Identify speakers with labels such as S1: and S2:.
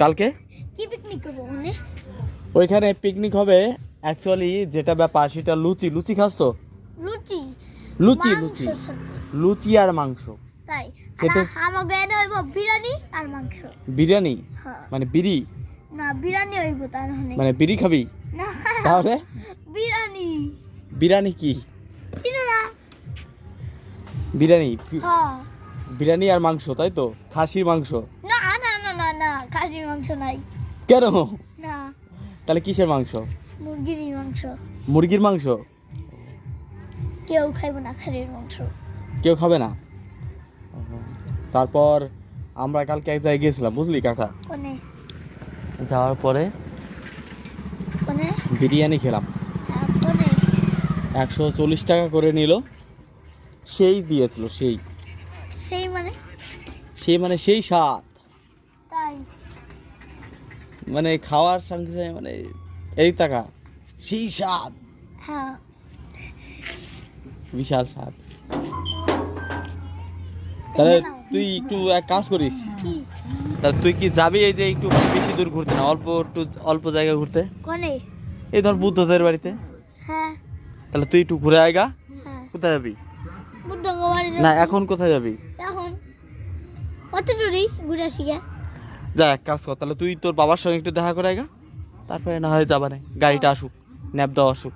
S1: কালকে
S2: কি পিকনিক করবো ওখানে?
S1: ওইখানে পিকনিক হবে। অ্যাকচুয়ালি যেটা ব্যাপার সেটা লুচি। লুচি খাস তো?
S2: লুচি
S1: লুচি
S2: মাংসের
S1: লুচি
S2: সাথে।
S1: লুচি আর মাংস।
S2: তাই
S1: খেতে
S2: আমার বেনে হইব বিরিয়ানি আর মাংস।
S1: বিরিয়ানি
S2: হ্যাঁ।
S1: মানে বিড়ি?
S2: না বিরিয়ানি হইব তার
S1: মানে বিড়ি খাবি?
S2: না
S1: তাহলে
S2: বিরিয়ানি।
S1: বিরিয়ানি কি?
S2: চিনো না?
S1: বিরিয়ানি
S2: হ্যাঁ।
S1: বিরিয়ানি আর মাংস, তাই তো? খাসির মাংস?
S2: না না না না না খাসির মাংস নাই।
S1: কেন?
S2: না
S1: তাহলে কিসের মাংস?
S2: মুরগির মাংস।
S1: মুরগির মাংস?
S2: কেউ খাইব না খাসির মাংস।
S1: কেউ খাবে না? তারপর আমরা কালকে এক জায়গায় গিয়েছিলাম, বুঝলি কাকা?
S2: কোনে?
S1: যাওয়ার পরে
S2: কোনে?
S1: বিরিয়ানি খেলাম।
S2: হ্যাঁ কোনে?
S1: 140 টাকা করে নিল। সেই দিয়েছিল সেই
S2: সেই মানে?
S1: সেই স্বাদ,
S2: তাই
S1: মানে খাওয়ার সঙ্গে সঙ্গে মানে এই টাকা সেই স্বাদ,
S2: হ্যাঁ।
S1: বিশাল স্বাদ। তাহলে তুই একটু এক কাজ করিস,
S2: কি?
S1: তাহলে তুই কি যাবি এই যে একটু বেশি দূর ঘুরতে না, অল্প জায়গা ঘুরতে?
S2: কোনে?
S1: এই ধর বুদ্ধদের বাড়িতে।
S2: হ্যাঁ
S1: তাহলে তুই একটু ঘুরে আয়গা।
S2: হ্যাঁ।
S1: কোথায় যাবি?
S2: বুদ্ধ বাড়ি
S1: না এখন কোথায় যাবি?
S2: এখন কত দূরই ঘুরে আসি গে।
S1: যা এক কাজ কর, তাহলে তুই তোর বাবার সঙ্গে একটু দেখা করে আয়গা, তারপরে না হয় যাবা না, গাড়িটা আসুক, ন্যাপ দেওয়া আসুক।